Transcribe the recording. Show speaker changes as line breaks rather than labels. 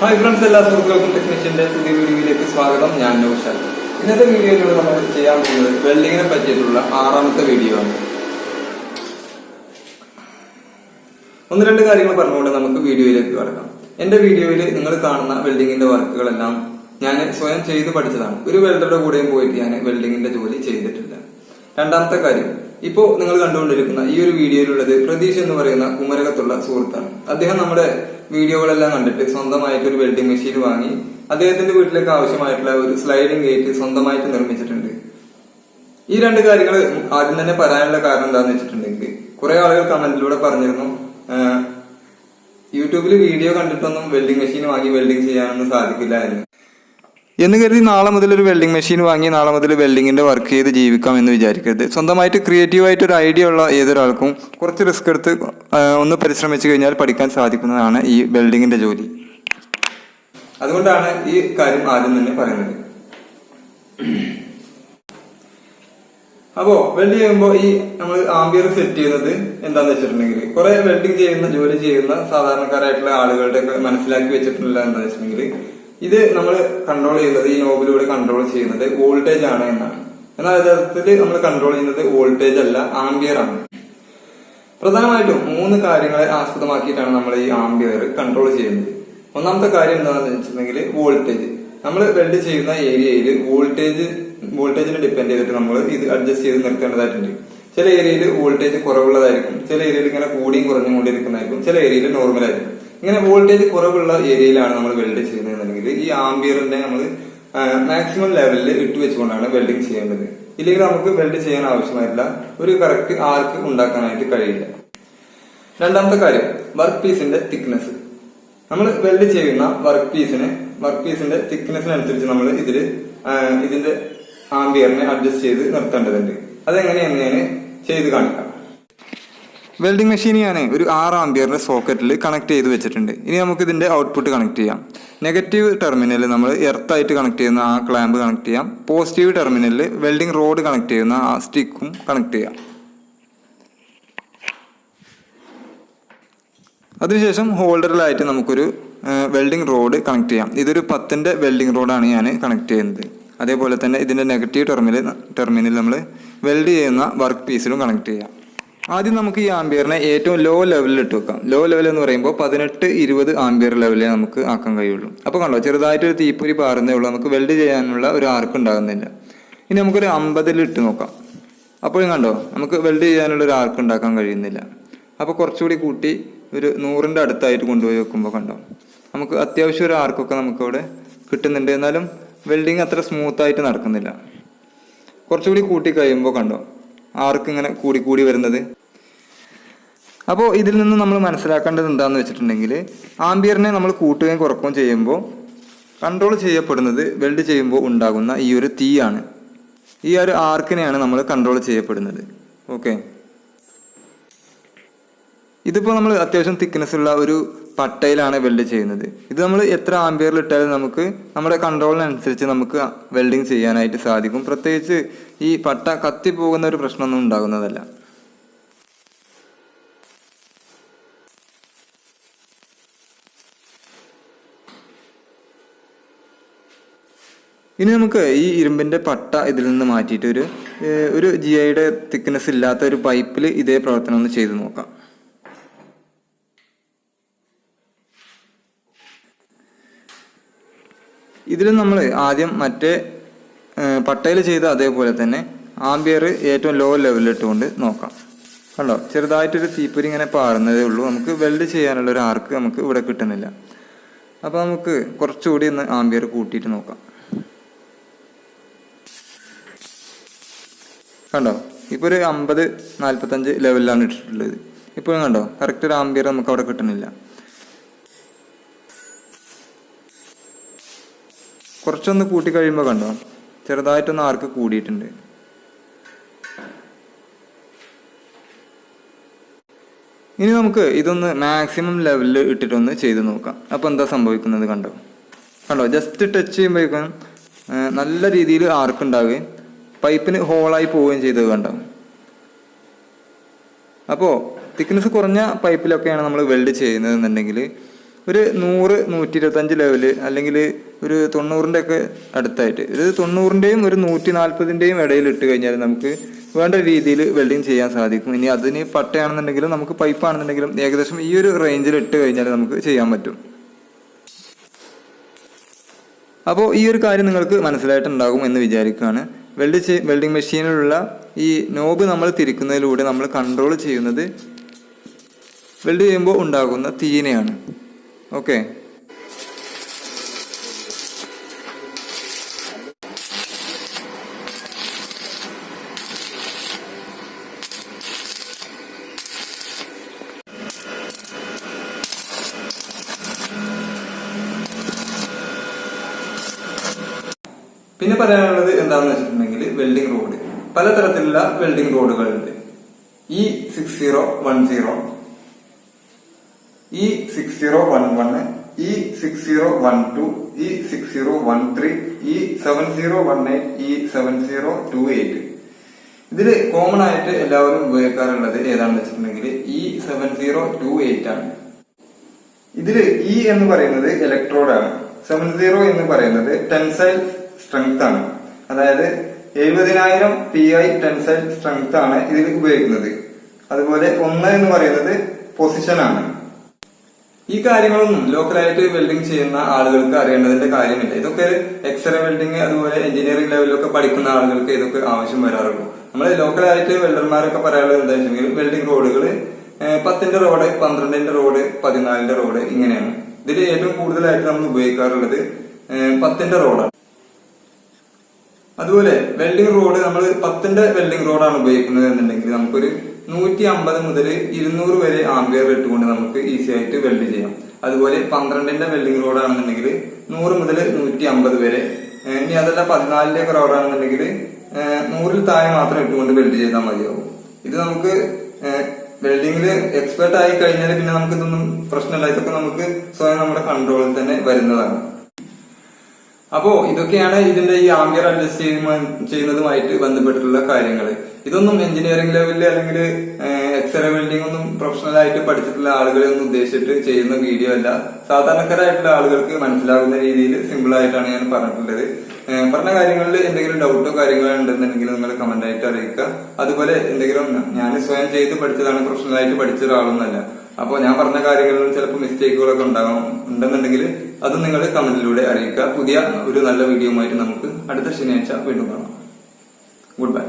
Hi friends, welcome to Technician video. Swagatham, I am Nushan. In this video, we will see welding and video. One of the things we video. In this video, we will welding in the work. I am Swayam Chaydu Padichan. We will welding in the Joli Chay. രണ്ടാമത്തെ കാര്യം ഇപ്പോൾ നിങ്ങൾ കണ്ടുകൊണ്ടിരിക്കുന്ന ഈ ഒരു വീഡിയോയിലുള്ളത് പ്രതീഷ് എന്ന് പറയുന്ന കുമരകത്തുള്ള സുഹൃത്താണ്. അദ്ദേഹം നമ്മുടെ വീഡിയോകളെല്ലാം കണ്ടിട്ട് സ്വന്തമായിട്ട് ഒരു വെൽഡിംഗ് മെഷീൻ വാങ്ങി അദ്ദേഹത്തിന്റെ വീട്ടിലേക്ക് ആവശ്യമായിട്ടുള്ള ഒരു സ്ലൈഡിംഗ് ഗേറ്റ് സ്വന്തമായിട്ട് നിർമ്മിച്ചിട്ടുണ്ട്. ഈ രണ്ട് കാര്യങ്ങൾ ആദ്യം തന്നെ പറയാനുള്ള കാരണം എന്താണെന്ന് വെച്ചിട്ടുണ്ടെങ്കിൽ കുറെ ആളുകൾ കമന്റിലൂടെ പറഞ്ഞിരുന്നു യൂട്യൂബിൽ വീഡിയോ കണ്ടിട്ടൊന്നും വെൽഡിംഗ് മെഷീൻ വാങ്ങി വെൽഡിംഗ് ചെയ്യാനൊന്നും സാധിക്കില്ല എന്ന് കരുതി നാളെ മുതൽ ഒരു വെൽഡിംഗ് മെഷീൻ വാങ്ങി നാളെ മുതൽ വെൽഡിങ്ങിന്റെ വർക്ക് ചെയ്ത് ജീവിക്കാം എന്ന് വിചാരിക്കരുത്. സ്വന്തമായിട്ട് ക്രിയേറ്റീവായിട്ട് ഒരു ഐഡിയ ഉള്ള ഏതൊരാൾക്കും കുറച്ച് റിസ്ക് എടുത്ത് ഒന്ന് പരിശ്രമിച്ചു കഴിഞ്ഞാൽ പഠിക്കാൻ സാധിക്കുന്നതാണ് ഈ വെൽഡിങ്ങിന്റെ ജോലി. അതുകൊണ്ടാണ് ഈ കാര്യം ആദ്യം തന്നെ പറയുന്നത്. അപ്പോ വെൽഡ് ചെയ്യുമ്പോൾ ഈ നമ്മൾ ആംബിയർ സെറ്റ് ചെയ്യുന്നത് എന്താന്ന് വെച്ചിട്ടുണ്ടെങ്കിൽ കുറെ വെൽഡിംഗ് ചെയ്യുന്ന ജോലി ചെയ്യുന്ന സാധാരണക്കാരായിട്ടുള്ള ആളുകളുടെ മനസ്സിലാക്കി വെച്ചിട്ടുള്ള എന്താന്ന് വെച്ചിട്ടുണ്ടെങ്കിൽ ഇത് നമ്മൾ കൺട്രോൾ ചെയ്യുന്നത് ഈ നോബിലൂടെ കൺട്രോൾ ചെയ്യുന്നത് വോൾട്ടേജ് ആണ് എന്നാണ്. എന്നാൽ യഥാർത്ഥത്തിൽ നമ്മൾ കൺട്രോൾ ചെയ്യുന്നത് വോൾട്ടേജ് അല്ല, ആംബിയർ ആണ്. പ്രധാനമായിട്ടും 3 കാര്യങ്ങളെ ആസ്പദമാക്കിയിട്ടാണ് നമ്മൾ ഈ ആംബിയർ കൺട്രോൾ ചെയ്യുന്നത്. ഒന്നാമത്തെ കാര്യം എന്താണെന്ന് വെച്ചിട്ടുണ്ടെങ്കിൽ വോൾട്ടേജ്. നമ്മൾ വെൽഡ് ചെയ്യുന്ന ഏരിയയിൽ വോൾട്ടേജിനെ ഡിപ്പെൻഡ് ചെയ്തിട്ട് നമ്മൾ ഇത് അഡ്ജസ്റ്റ് ചെയ്ത് നിർത്തേണ്ടതായിട്ടുണ്ട്. ചില ഏരിയയിൽ വോൾട്ടേജ് കുറവുള്ളതായിരിക്കും, ചില ഏരിയയിൽ ഇങ്ങനെ കൂടിയും കുറഞ്ഞും കൊണ്ടിരിക്കുന്നതായിരിക്കും, ചില ഏരിയയിൽ നോർമൽ ആയിരിക്കും. ഇങ്ങനെ വോൾട്ടേജ് കുറവുള്ള ഏരിയയിലാണ് നമ്മൾ വെൽഡ് ചെയ്യുന്നതെന്നുണ്ടെങ്കിൽ ഈ ആംബിയറിന്റെ നമ്മൾ മാക്സിമം ലെവലിൽ ഇട്ട് വെച്ചുകൊണ്ടാണ് വെൽഡിങ് ചെയ്യേണ്ടത്. ഇല്ലെങ്കിൽ നമുക്ക് വെൽഡ് ചെയ്യാൻ ആവശ്യമായിട്ടില്ല, ഒരു കറക്റ്റ് ആർക്ക് ഉണ്ടാക്കാനായിട്ട് കഴിയില്ല. രണ്ടാമത്തെ കാര്യം വർക്ക് പീസിന്റെ തിക്നെസ്. നമ്മൾ വെൽഡ് ചെയ്യുന്ന വർക്ക് പീസിന്റെ തിക്നെസ്സിനനുസരിച്ച് നമ്മൾ ഇതിന്റെ ആംബിയറിനെ അഡ്ജസ്റ്റ് ചെയ്ത് നിർത്തേണ്ടതുണ്ട്. അതെങ്ങനെയെന്ന് ഞാൻ ചെയ്ത് കാണിക്കാം. വെൽഡിംഗ് മെഷീൻ ഞാൻ ഒരു 6 ആംബിയറിന്റെ സോക്കറ്റിൽ കണക്ട് ചെയ്ത് വെച്ചിട്ടുണ്ട്. ഇനി നമുക്ക് ഇതിന്റെ ഔട്ട്പുട്ട് കണക്ട് ചെയ്യാം. നെഗറ്റീവ് ടെർമിനലിൽ നമ്മൾ എർത്തായിട്ട് കണക്ട് ചെയ്യുന്ന ആ ക്ലാമ്പ് കണക്ട് ചെയ്യാം. പോസിറ്റീവ് ടെർമിനലിൽ വെൽഡിംഗ് റോഡ് കണക്ട് ചെയ്യുന്ന ആ സ്റ്റിക്കും കണക്ട് ചെയ്യാം. അതിനുശേഷം ഹോൾഡറിലായിട്ട് നമുക്കൊരു വെൽഡിംഗ് റോഡ് കണക്ട് ചെയ്യാം. ഇതൊരു 10ന്റെ വെൽഡിംഗ് റോഡാണ് ഞാൻ കണക്ട് ചെയ്യുന്നത്. അതേപോലെ തന്നെ ഇതിന്റെ നെഗറ്റീവ് ടെർമിനൽ നമ്മൾ വെൽഡ് ചെയ്യുന്ന വർക്ക് പീസിലും കണക്ട് ചെയ്യാം. ആദ്യം നമുക്ക് ഈ ആംബിയറിനെ ഏറ്റവും ലോ ലെവലിൽ ഇട്ട് വെക്കാം. ലോ ലെവൽ എന്ന് പറയുമ്പോൾ 18-20 ആംബിയർ ലെവലിൽ നമുക്ക് ആക്കാൻ കഴിയുള്ളൂ. അപ്പോൾ കണ്ടോ, ചെറുതായിട്ടൊരു തീപ്പൊരി പാറുന്നേ ഉള്ളൂ, നമുക്ക് വെൽഡ് ചെയ്യാനുള്ള ഒരു ആർക്ക് ഉണ്ടാകുന്നില്ല. ഇനി നമുക്കൊരു 50-ൽ ഇട്ട് നോക്കാം. അപ്പോഴും കണ്ടോ, നമുക്ക് വെൽഡ് ചെയ്യാനുള്ള ഒരു ആർക്ക് ഉണ്ടാക്കാൻ കഴിയുന്നില്ല. അപ്പോൾ കുറച്ചുകൂടി കൂട്ടി ഒരു 100ന്റെ അടുത്തായിട്ട് കൊണ്ടുപോയി വെക്കുമ്പോൾ കണ്ടോ, നമുക്ക് അത്യാവശ്യം ഒരു ആർക്കൊക്കെ നമുക്കവിടെ കിട്ടുന്നുണ്ട്. എന്നാലും വെൽഡിങ് അത്ര സ്മൂത്തായിട്ട് നടക്കുന്നില്ല. കുറച്ചുകൂടി കൂട്ടി കഴിയുമ്പോൾ കണ്ടോ ആർക്ക് ഇങ്ങനെ കൂടി വരുന്നത്. അപ്പോൾ ഇതിൽ നിന്ന് നമ്മൾ മനസ്സിലാക്കേണ്ടത് എന്താണെന്ന് വെച്ചിട്ടുണ്ടെങ്കിൽ ആംബിയറിനെ നമ്മൾ കൂട്ടുകയും കുറക്കുകയും ചെയ്യുമ്പോൾ കൺട്രോൾ ചെയ്യപ്പെടുന്നത് വെൽഡ് ചെയ്യുമ്പോൾ ഉണ്ടാകുന്ന ഈ ഒരു തീയാണ്. ഈ ഒരു ആർക്കിനെയാണ് നമ്മൾ കൺട്രോൾ ചെയ്യപ്പെടുന്നത്. ഓക്കെ, ഇതിപ്പോൾ നമ്മൾ അത്യാവശ്യം തിക്നെസ് ഉള്ള ഒരു പട്ടയിലാണ് വെൽഡ് ചെയ്യുന്നത്. ഇത് നമ്മൾ എത്ര ആംബിയറിൽ ഇട്ടാലും നമുക്ക് നമ്മുടെ കൺട്രോളിനനുസരിച്ച് നമുക്ക് വെൽഡിങ് ചെയ്യാനായിട്ട് സാധിക്കും. പ്രത്യേകിച്ച് ഈ പട്ട കത്തിപ്പോകുന്ന ഒരു പ്രശ്നമൊന്നും ഉണ്ടാകുന്നതല്ല. ഇനി നമുക്ക് ഈ ഇരുമ്പിന്റെ പട്ട ഇതിൽ നിന്ന് മാറ്റിയിട്ട് ഒരു ജിഐയുടെ തിക്നെസ് ഇല്ലാത്ത ഒരു പൈപ്പിൽ ഇതേ പ്രവർത്തനം ഒന്ന് ചെയ്ത് നോക്കാം. ഇതിൽ നമ്മൾ ആദ്യം മറ്റേ പട്ടയിൽ ചെയ്ത അതേപോലെ തന്നെ ആംബിയർ ഏറ്റവും ലോ ലെവലിൽ ഇട്ടുകൊണ്ട് നോക്കാം. കണ്ടോ, ചെറുതായിട്ടൊരു തീപ്പൊരി ഇങ്ങനെ പാറുന്നതേ ഉള്ളൂ, നമുക്ക് വെൽഡ് ചെയ്യാനുള്ള ഒരു ആർക്ക് നമുക്ക് ഇവിടെ കിട്ടുന്നില്ല. അപ്പോൾ നമുക്ക് കുറച്ചുകൂടി ഒന്ന് ആംബിയർ കൂട്ടിയിട്ട് നോക്കാം. കണ്ടോ, ഇപ്പോൾ ഒരു 50-45 ലെവലിലാണ് ഇട്ടിട്ടുള്ളത്. ഇപ്പോഴും കണ്ടോ കറക്റ്റ് ഒരു ആംബിയർ നമുക്ക് അവിടെ കിട്ടുന്നില്ല. കുറച്ചൊന്ന് കൂട്ടി കഴിയുമ്പോൾ കണ്ടോ ചെറുതായിട്ടൊന്ന് ആർക്ക് കൂടിയിട്ടുണ്ട്. ഇനി നമുക്ക് ഇതൊന്ന് മാക്സിമം ലെവലിൽ ഇട്ടിട്ടൊന്ന് ചെയ്ത് നോക്കാം. അപ്പോൾ എന്താ സംഭവിക്കുന്നത് കണ്ടോ, ജസ്റ്റ് ടച്ച് ചെയ്യുമ്പോഴേക്കും നല്ല രീതിയിൽ ആർക്ക് ഉണ്ടാവുകയും പൈപ്പിന് ഹോളായി പോവുകയും ചെയ്തത് കണ്ടോ. അപ്പോൾ തിക്നെസ് കുറഞ്ഞ പൈപ്പിലൊക്കെയാണ് നമ്മൾ വെൽഡ് ചെയ്യുന്നതെന്നുണ്ടെങ്കിൽ ഒരു 100-125 ലെവല് അല്ലെങ്കിൽ ഒരു 90-ന്റെ ഒക്കെ അടുത്തായിട്ട്, ഒരു 90-ന്റെയും ഒരു 140-ന്റെയും ഇടയിൽ ഇട്ട് കഴിഞ്ഞാൽ നമുക്ക് വേണ്ട രീതിയിൽ വെൽഡിങ് ചെയ്യാൻ സാധിക്കും. ഇനി അതിന് പട്ടയാണെന്നുണ്ടെങ്കിലും നമുക്ക് പൈപ്പാണെന്നുണ്ടെങ്കിലും ഏകദേശം ഈ ഒരു റേഞ്ചിൽ ഇട്ട് കഴിഞ്ഞാൽ നമുക്ക് ചെയ്യാൻ പറ്റും. അപ്പോൾ ഈ ഒരു കാര്യം നിങ്ങൾക്ക് മനസ്സിലായിട്ടുണ്ടാകും എന്ന് വിചാരിക്കുകയാണ്. വെൽഡിങ് മെഷീനിലുള്ള ഈ നോബ് നമ്മൾ തിരിക്കുന്നതിലൂടെ നമ്മൾ കൺട്രോൾ ചെയ്യുന്നത് വെൽഡ് ചെയ്യുമ്പോൾ ഉണ്ടാകുന്ന തീനെയാണ്. ഓക്കെ, പിന്നെ പറയാനുള്ളത് എന്താണെന്ന് വെച്ചിട്ടുണ്ടെങ്കിൽ വെൽഡിംഗ് റോഡ് പലതരത്തിലുള്ള welding റോഡുകളുണ്ട്. E6010, E6011, E6012, E6013, E7018, E7028. ഇതിൽ കോമൺ ആയിട്ട് എല്ലാവരും ഉപയോഗിക്കാറുള്ളത് ഏതാണെന്ന് വെച്ചിട്ടുണ്ടെങ്കിൽ E7028 ആണ്. ഇതില് E എന്ന് പറയുന്നത് ഇലക്ട്രോഡാണ്, 70 എന്ന് പറയുന്നത് ടെൻസൈൽ സ്ട്രെങ്ത് ആണ്. അതായത് 70,000 PI ടെൻസൈൽ സ്ട്രെങ്ത് ആണ് ഇതിൽ ഉപയോഗിക്കുന്നത്. അതുപോലെ 1 എന്ന് പറയുന്നത് പൊസിഷൻ ആണ്. ഈ കാര്യങ്ങളൊന്നും ലോക്കലായിട്ട് വെൽഡിംഗ് ചെയ്യുന്ന ആളുകൾക്ക് അറിയേണ്ടതിന്റെ കാര്യമില്ല. ഇതൊക്കെ എക്സ്റേ വെൽഡിംഗ് അതുപോലെ എഞ്ചിനീയറിംഗ് ലെവലിലൊക്കെ പഠിക്കുന്ന ആളുകൾക്ക് ഇതൊക്കെ ആവശ്യം വരാറുള്ളൂ. നമ്മൾ ലോക്കലായിട്ട് വെൽഡർമാരൊക്കെ പറയാനുള്ളത് എന്താ വെച്ചിട്ടുണ്ടെങ്കിൽ വെൽഡിംഗ് റോഡുകൾ 10-ന്റെ റോഡ്, 12-ന്റെ റോഡ്, 14-ന്റെ റോഡ് ഇങ്ങനെയാണ്. ഇതിൽ ഏറ്റവും കൂടുതലായിട്ട് നമ്മൾ ഉപയോഗിക്കാറുള്ളത് 10-ന്റെ റോഡാണ്. അതുപോലെ വെൽഡിംഗ് റോഡ് നമ്മൾ 10-ന്റെ വെൽഡിംഗ് റോഡാണ് ഉപയോഗിക്കുന്നത് എന്നുണ്ടെങ്കിൽ നമുക്കൊരു 150 മുതൽ 200 വരെ ആംപിയർ ഇട്ടുകൊണ്ട് നമുക്ക് ഈസി ആയിട്ട് വെൽഡ് ചെയ്യാം. അതുപോലെ 12-ന്റെ വെൽഡിംഗ് റോഡാണെന്നുണ്ടെങ്കിൽ 100 മുതൽ 150 വരെ. ഇനി അതല്ല 14-ന്റെ ഒക്കെ റോഡാണെന്നുണ്ടെങ്കിൽ 100-ൽ താഴെ മാത്രം ഇട്ടുകൊണ്ട് വെൽഡ് ചെയ്താൽ മതിയാവും. ഇത് നമുക്ക് വെൽഡിംഗിൽ എക്സ്പെർട്ട് ആയി കഴിഞ്ഞാൽ പിന്നെ നമുക്ക് ഇതൊന്നും പ്രശ്നമില്ല. ഇതൊക്കെ നമുക്ക് സ്വയം നമ്മുടെ കൺട്രോളിൽ തന്നെ വരുന്നതാണ്. അപ്പോ ഇതൊക്കെയാണ് ഇതിന്റെ ഈ ആംപിയർ അഡ്ജസ്റ്റ് ചെയ്യുന്നതുമായിട്ട് ബന്ധപ്പെട്ടിട്ടുള്ള കാര്യങ്ങൾ. ഇതൊന്നും എഞ്ചിനീയറിംഗ് ലെവലിൽ അല്ലെങ്കിൽ എക്സ്റേ വെൽഡിംഗ് ഒന്നും പ്രൊഫഷണൽ ആയിട്ട് പഠിച്ചിട്ടുള്ള ആളുകളെ ഒന്നും ഉദ്ദേശിച്ചിട്ട് ചെയ്യുന്ന വീഡിയോ അല്ല. സാധാരണക്കാരായിട്ടുള്ള ആളുകൾക്ക് മനസ്സിലാകുന്ന രീതിയിൽ സിമ്പിൾ ആയിട്ടാണ് ഞാൻ പറഞ്ഞിട്ടുള്ളത്. പറഞ്ഞ കാര്യങ്ങളിൽ എന്തെങ്കിലും ഡൗട്ടോ കാര്യങ്ങളോ ഉണ്ടെന്നുണ്ടെങ്കിൽ നിങ്ങൾ കമന്റ് ആയിട്ട് അറിയിക്കുക. അതുപോലെ എന്തെങ്കിലും ഞാൻ സ്വയം ചെയ്ത് പഠിച്ചതാണ്, പ്രൊഫഷണൽ ആയിട്ട് പഠിച്ച ഒരാളൊന്നല്ല. അപ്പോൾ ഞാൻ പറഞ്ഞ കാര്യങ്ങളിൽ ചിലപ്പോൾ മിസ്റ്റേക്കുകളൊക്കെ ഉണ്ടെന്നുണ്ടെങ്കിൽ അത് നിങ്ങൾ കമന്റിലൂടെ അറിയിക്കുക. പുതിയ ഒരു നല്ല വീഡിയോ ആയിട്ട് നമുക്ക് അടുത്ത ശനിയാഴ്ച വീണ്ടും കാണാം. Good bye.